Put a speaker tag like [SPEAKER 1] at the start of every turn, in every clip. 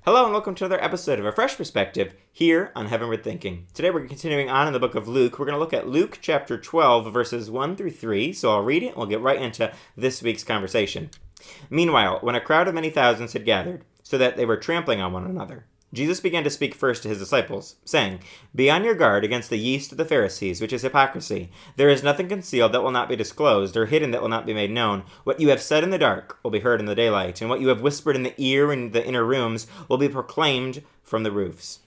[SPEAKER 1] Hello and welcome to another episode of A Fresh Perspective here on Heavenward Thinking. Today we're continuing on in the book of Luke. We're going to look at Luke chapter 12, verses 1 through 3. So I'll read it and we'll get right into this week's conversation. Meanwhile, when a crowd of many thousands had gathered, so that they were trampling on one another, Jesus began to speak first to his disciples, saying, "Be on your guard against the yeast of the Pharisees, which is hypocrisy. There is nothing concealed that will not be disclosed, or hidden that will not be made known. What you have said in the dark will be heard in the daylight, and what you have whispered in the ear in the inner rooms will be proclaimed from the roofs."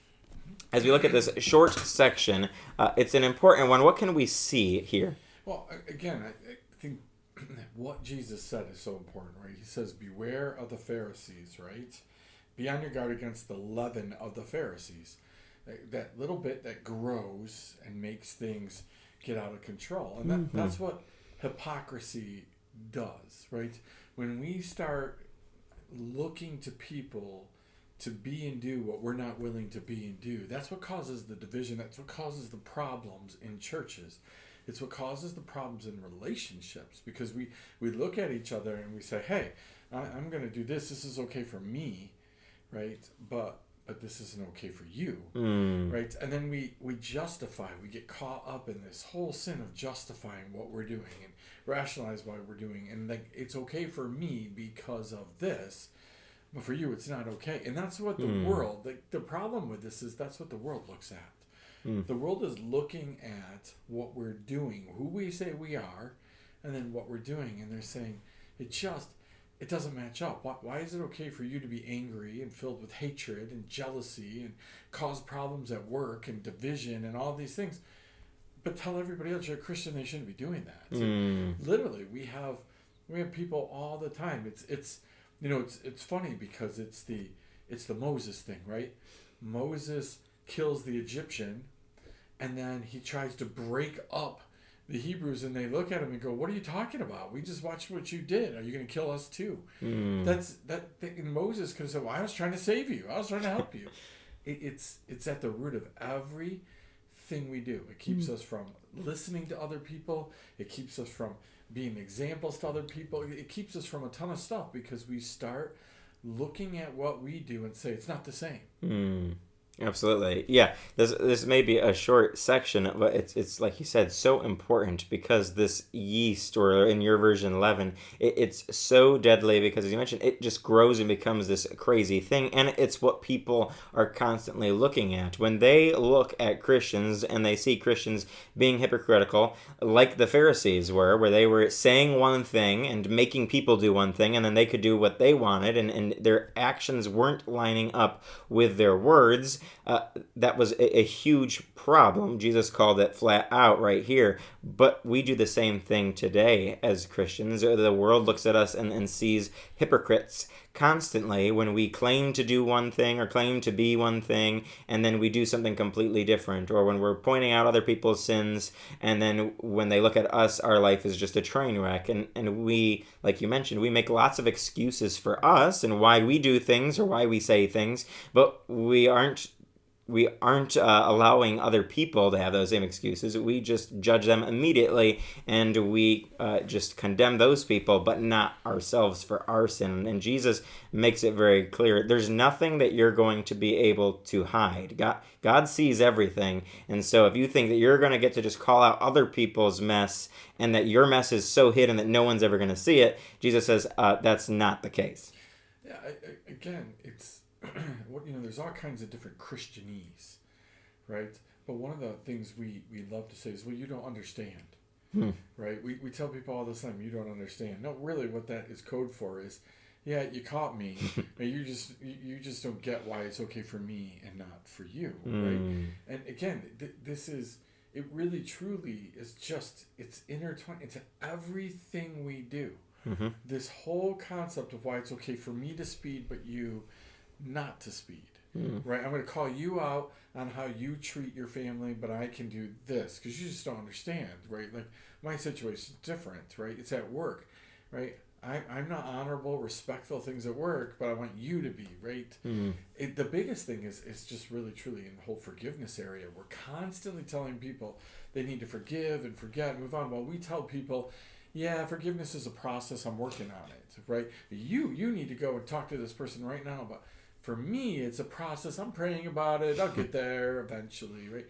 [SPEAKER 1] As we look at this short section, it's an important one. What can we see here?
[SPEAKER 2] Well, again, I think what Jesus said is so important, right? He says, beware of the Pharisees, right? Be on your guard against the leaven of the Pharisees. That little bit that grows and makes things get out of control. And that's what hypocrisy does, right? When we start looking to people to be and do what we're not willing to be and do, that's what causes the division. That's what causes the problems in churches. It's what causes the problems in relationships, because we look at each other and we say, hey, I'm going to do this. This is okay for me, right? But this isn't okay for you, right? And then we justify. We get caught up in this whole sin of justifying what we're doing and rationalize why we're doing. And like, it's okay for me because of this, but for you, it's not okay. And that's what the world, the problem with this is that's what the world looks at. The world is looking at what we're doing, who we say we are, and then what we're doing. And they're saying, it doesn't match up. Why is it okay for you to be angry and filled with hatred and jealousy and cause problems at work and division and all these things? But tell everybody else you're a Christian, they shouldn't be doing that. So literally, we have people all the time. It's funny because it's the Moses thing, right? Moses kills the Egyptian, and then he tries to break up the Hebrews, and they look at him and go, "What are you talking about? We just watched what you did. Are you going to kill us too?" That's that thing. And Moses could have said, "Well, I was trying to save you. I was trying to help you." It's at the root of everything we do. It keeps us from listening to other people. It keeps us from being examples to other people. It keeps us from a ton of stuff because we start looking at what we do and say it's not the same.
[SPEAKER 1] Absolutely. Yeah. This may be a short section, but it's like you said, so important because this yeast, or in your version, leaven, it's so deadly because, as you mentioned, it just grows and becomes this crazy thing. And it's what people are constantly looking at. When they look at Christians and they see Christians being hypocritical, like the Pharisees were, where they were saying one thing and making people do one thing, and then they could do what they wanted, and their actions weren't lining up with their words. That was a huge problem. Jesus called it flat out right here. But we do the same thing today as Christians. The world looks at us and sees hypocrites constantly when we claim to do one thing or claim to be one thing, and then we do something completely different. Or when we're pointing out other people's sins, and then when they look at us, our life is just a train wreck. And we, like you mentioned, we make lots of excuses for us and why we do things or why we say things, but we aren't allowing other people to have those same excuses. We just judge them immediately, and we just condemn those people, but not ourselves for our sin. And Jesus makes it very clear. There's nothing that you're going to be able to hide. God sees everything. And so if you think that you're going to get to just call out other people's mess and that your mess is so hidden that no one's ever going to see it, Jesus says that's not the case.
[SPEAKER 2] Yeah, again, it's... there's all kinds of different Christianese, right? But one of the things we love to say is, well, you don't understand, right? We tell people all the time, you don't understand. No, really what that is code for is, yeah, you caught me, and you just don't get why it's okay for me and not for you, right? And again, it really truly is just, it's intertwined into everything we do. This whole concept of why it's okay for me to speed, but you not to speed, right? I'm going to call you out on how you treat your family, but I can do this because you just don't understand, right? Like, my situation's different, right? It's at work, right? I'm not honorable, respectful things at work, but I want you to be, right? The biggest thing is just really, truly in the whole forgiveness area. We're constantly telling people they need to forgive and forget and move on, while we tell people, yeah, forgiveness is a process, I'm working on it, right? You need to go and talk to this person right now, but for me, it's a process. I'm praying about it. I'll get there eventually, right?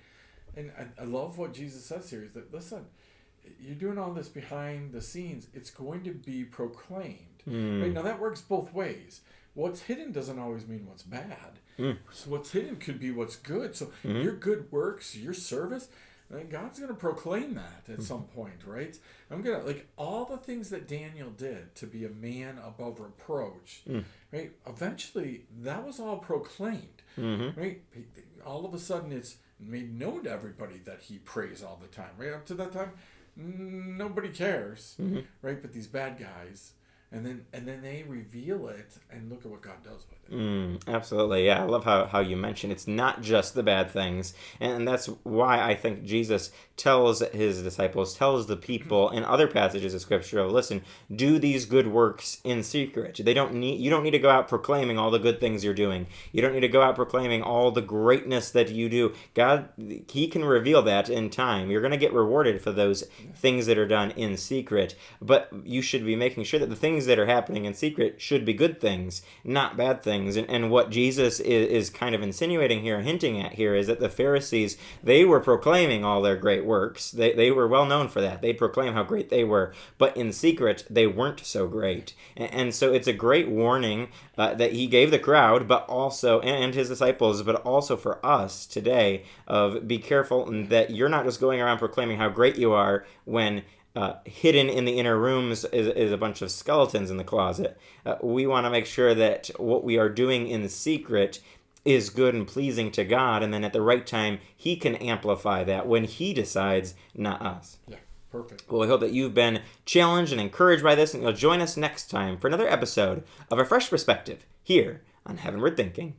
[SPEAKER 2] And I love what Jesus says here is that, listen, you're doing all this behind the scenes. It's going to be proclaimed. Right? Now, that works both ways. What's hidden doesn't always mean what's bad. So what's hidden could be what's good. So your good works, your service, God's going to proclaim that at some point, right? I'm going to, like, all the things that Daniel did to be a man above reproach, right? Eventually, that was all proclaimed, right? All of a sudden, it's made known to everybody that he prays all the time, right? Up to that time, nobody cares, right? But these bad guys, and then they reveal it, and look at what God does with it.
[SPEAKER 1] Absolutely, yeah. I love how you mentioned it's not just the bad things, and that's why I think Jesus tells his disciples, tells the people in other passages of Scripture, listen, do these good works in secret. You don't need to go out proclaiming all the good things you're doing. You don't need to go out proclaiming all the greatness that you do. God, he can reveal that in time. You're going to get rewarded for those things that are done in secret, but you should be making sure that the things that are happening in secret should be good things, not bad things. And what Jesus is kind of insinuating here, hinting at here, is that the Pharisees, they were proclaiming all their great works. They were well known for that. They proclaim how great they were, but in secret, they weren't so great. And so it's a great warning that he gave the crowd, but also, and his disciples, but also for us today, of be careful that you're not just going around proclaiming how great you are when hidden in the inner rooms is a bunch of skeletons in the closet. We want to make sure that what we are doing in secret is good and pleasing to God, and then at the right time, he can amplify that when he decides, not us.
[SPEAKER 2] Yeah, perfect.
[SPEAKER 1] Well, we hope that you've been challenged and encouraged by this, and you'll join us next time for another episode of A Fresh Perspective here on Heavenward Thinking.